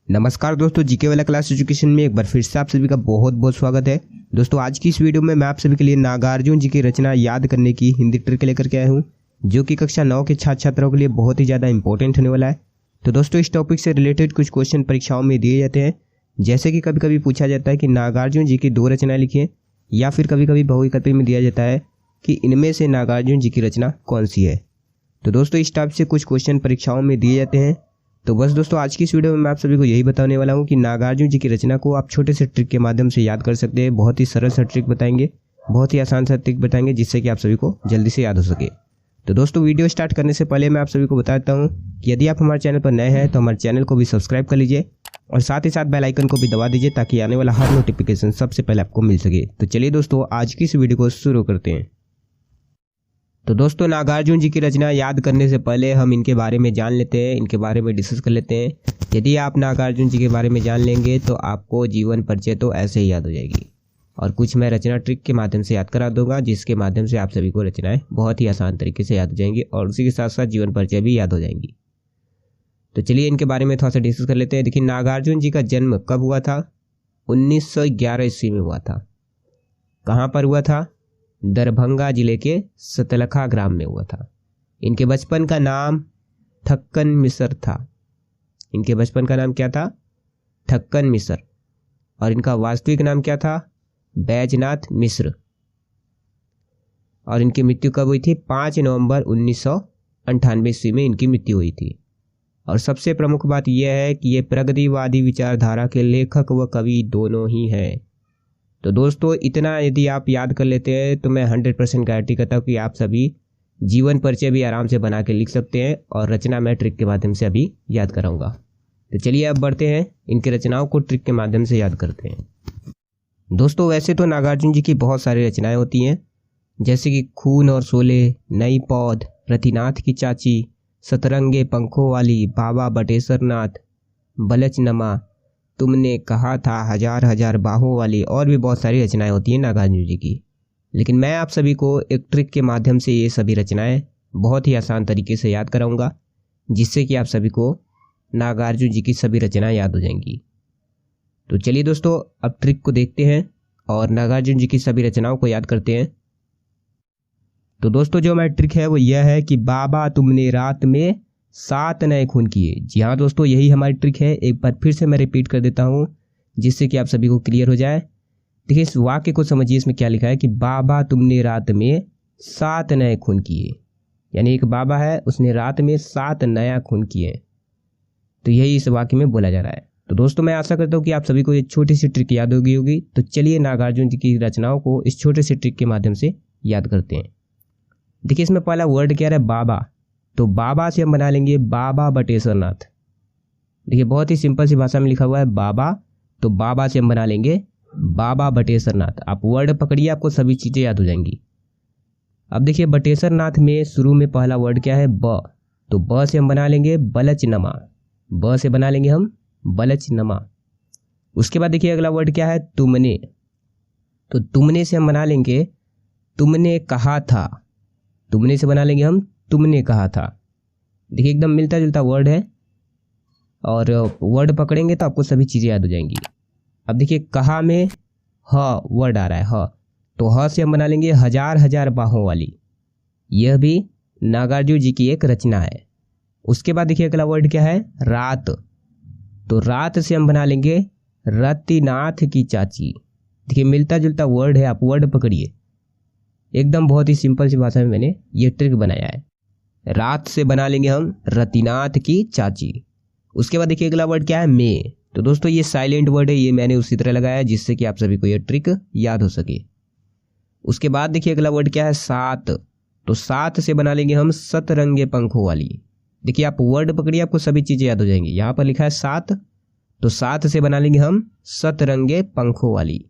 नमस्कार दोस्तों, जीके वाला क्लास एजुकेशन में एक बार फिर से आप सभी का बहुत बहुत स्वागत है। दोस्तों आज की इस वीडियो में मैं आप सभी के लिए नागार्जुन जी की रचना याद करने की हिंदी ट्रिक लेकर के आया हूं, जो कि कक्षा 9 के छात्र छात्राओं के लिए बहुत ही ज़्यादा इंपॉर्टेंट होने वाला है। तो दोस्तों इस टॉपिक से रिलेटेड कुछ क्वेश्चन परीक्षाओं में दिए जाते हैं, जैसे कि कभी कभी पूछा जाता है कि नागार्जुन जी की 2 रचनाएं लिखिए, या फिर कभी कभी बहुविकल्पी में दिया जाता है कि इनमें से नागार्जुन जी की रचना कौन सी है। तो दोस्तों इस टाइप से कुछ क्वेश्चन परीक्षाओं में दिए जाते हैं। तो बस दोस्तों आज की इस वीडियो में मैं आप सभी को यही बताने वाला हूँ कि नागार्जुन जी की रचना को आप छोटे से ट्रिक के माध्यम से याद कर सकते हैं। बहुत ही सरल सा ट्रिक बताएंगे, बहुत ही आसान सा ट्रिक बताएंगे, जिससे कि आप सभी को जल्दी से याद हो सके। तो दोस्तों वीडियो स्टार्ट करने से पहले मैं आप सभी को बताता हूँ कि यदि आप हमारे चैनल पर नए हैं तो हमारे चैनल को भी सब्सक्राइब कर लीजिए और साथ ही साथ बेल आइकन को भी दबा दीजिए, ताकि आने वाला हर नोटिफिकेशन सबसे पहले आपको मिल सके। तो चलिए दोस्तों आज की इस वीडियो को शुरू करते हैं। तो दोस्तों नागार्जुन जी की रचना याद करने से पहले हम इनके बारे में जान लेते हैं, इनके बारे में डिस्कस कर लेते हैं। यदि आप नागार्जुन जी के बारे में जान लेंगे तो आपको जीवन परिचय तो ऐसे ही याद हो जाएगी, और कुछ मैं रचना ट्रिक के माध्यम से याद करा दूंगा, जिसके माध्यम से आप सभी को रचनाएं बहुत ही आसान तरीके से याद हो जाएंगी और उसी के साथ साथ जीवन परिचय भी याद हो जाएंगी। तो चलिए इनके बारे में थोड़ा सा डिस्कस कर लेते हैं। देखिए नागार्जुन जी का जन्म कब हुआ था? 1911 ईस्वी में हुआ था। कहाँ पर हुआ था? दरभंगा जिले के सतलखा ग्राम में हुआ था। इनके बचपन का नाम ठक्कन मिश्र था। इनके बचपन का नाम क्या था? ठक्कन मिश्र। और इनका वास्तविक नाम क्या था? बैजनाथ मिश्र। और इनकी मृत्यु कब हुई थी? 5 नवंबर 1998 ईस्वी में इनकी मृत्यु हुई थी। और सबसे प्रमुख बात यह है कि ये प्रगतिवादी विचारधारा के लेखक व कवि दोनों ही हैं। तो दोस्तों इतना यदि आप याद कर लेते हैं तो मैं 100% गारंटी करता हूँ कि आप सभी जीवन परिचय भी आराम से बना के लिख सकते हैं, और रचना मैं ट्रिक के माध्यम से अभी याद कराऊंगा। तो चलिए अब बढ़ते हैं, इनकी रचनाओं को ट्रिक के माध्यम से याद करते हैं। दोस्तों वैसे तो नागार्जुन जी की बहुत सारी रचनाएं होती हैं, जैसे कि खून और शोले, नई पौध, रतिनाथ की चाची, सतरंगे पंखों वाली, बाबा बटेश्वर नाथ, बलचनमा, तुमने कहा था, हजार हजार बाहों वाली, और भी बहुत सारी रचनाएं होती हैं नागार्जुन जी की। लेकिन मैं आप सभी को एक ट्रिक के माध्यम से ये सभी रचनाएं बहुत ही आसान तरीके से याद कराऊंगा, जिससे कि आप सभी को नागार्जुन जी की सभी रचनाएं याद हो जाएंगी। तो चलिए दोस्तों अब ट्रिक को देखते हैं और नागार्जुन जी की सभी रचनाओं को याद करते हैं। तो दोस्तों जो हमारी ट्रिक है वो यह है कि बाबा तुमने रात में 7 नए खून किए। जी हाँ दोस्तों यही हमारी ट्रिक है। एक बार फिर से मैं रिपीट कर देता हूँ, जिससे कि आप सभी को क्लियर हो जाए। देखिए इस वाक्य को समझिए, इसमें क्या लिखा है कि बाबा तुमने रात में 7 नए खून किए। यानी एक बाबा है, उसने रात में 7 नया खून किए। तो यही इस वाक्य में बोला जा रहा है। तो दोस्तों मैं आशा करता हूँ कि आप सभी को ये छोटी सी ट्रिक याद होगी। तो चलिए नागार्जुन जी की रचनाओं को इस छोटे से ट्रिक के माध्यम से याद करते हैं। देखिए इसमें पहला वर्ड क्या है? बाबा। तो बाबा से हम बना लेंगे बाबा बटेश्वर नाथ। देखिए बहुत ही सिंपल सी भाषा में लिखा हुआ है बाबा, तो बाबा से हम बना लेंगे बाबा बटेश्वर नाथ। आप वर्ड पकड़िए, आपको सभी चीजें याद हो जाएंगी। अब देखिए बटेश्वर नाथ में शुरू में पहला वर्ड क्या है? ब। तो ब से हम बना लेंगे बलचनमा। ब से बना लेंगे हम बलचनमा। उसके बाद देखिए अगला वर्ड क्या है? तुमने। तो तुमने से हम बना लेंगे तुमने कहा था। तुमने से बना लेंगे हम तुमने कहा था। देखिए एकदम मिलता जुलता वर्ड है, और वर्ड पकड़ेंगे तो आपको सभी चीज़ें याद हो जाएंगी। अब देखिए कहा में ह वर्ड आ रहा है, ह। तो ह से हम बना लेंगे हजार हजार बाहों वाली। यह भी नागार्जुन जी की एक रचना है। उसके बाद देखिए अगला वर्ड क्या है? रात। तो रात से हम बना लेंगे रतिनाथ की चाची। देखिए मिलता जुलता वर्ड है, आप वर्ड पकड़िए। एकदम बहुत ही सिंपल सी भाषा में मैंने ये ट्रिक बनाया है। रात से बना लेंगे हम रतिनाथ की चाची। उसके बाद देखिए अगला वर्ड क्या है? में। तो दोस्तों ये साइलेंट वर्ड है, ये मैंने उसी तरह लगाया जिससे कि आप सभी को ये ट्रिक याद हो सके। उसके बाद देखिए अगला वर्ड क्या है? सात। तो सात से बना लेंगे हम सतरंगे पंखों वाली। देखिए आप वर्ड पकड़िए, आपको सभी चीजें याद हो जाएंगी। यहाँ पर लिखा है 7, तो 7 से बना लेंगे हम सतरंगे पंखों वाली।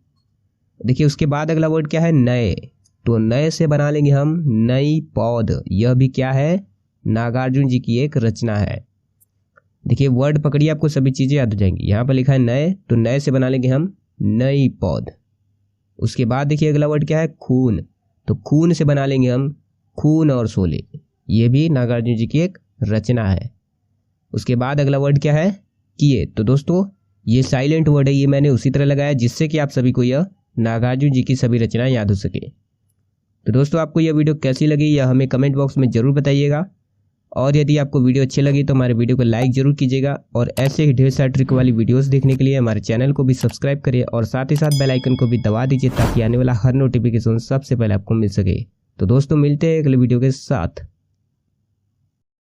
देखिए उसके बाद अगला वर्ड क्या है? नए। तो नए से बना लेंगे हम नई पौध। यह भी क्या है? नागार्जुन जी की एक रचना है। देखिए वर्ड पकड़िए, आपको सभी चीजें याद हो जाएंगी। यहाँ पर लिखा है नए, तो नए से बना लेंगे हम नई पौध। उसके बाद देखिए अगला वर्ड क्या है? खून। तो खून से बना लेंगे हम खून और शोले। ये भी नागार्जुन जी की एक रचना है। उसके बाद अगला वर्ड क्या है? किए। तो दोस्तों ये साइलेंट वर्ड है, ये मैंने उसी तरह लगाया जिससे कि आप सभी को यह नागार्जुन जी की सभी रचनाएं याद हो सके। तो दोस्तों आपको यह वीडियो कैसी लगी यह हमें कमेंट बॉक्स में ज़रूर बताइएगा, और यदि आपको वीडियो अच्छी लगी तो हमारे वीडियो को लाइक ज़रूर कीजिएगा, और ऐसे ही ढेर सारी ट्रिक वाली वीडियोस देखने के लिए हमारे चैनल को भी सब्सक्राइब करिए और साथ ही साथ बेल आइकन को भी दबा दीजिए ताकि आने वाला हर नोटिफिकेशन सबसे पहले आपको मिल सके। तो दोस्तों मिलते हैं अगले वीडियो के साथ।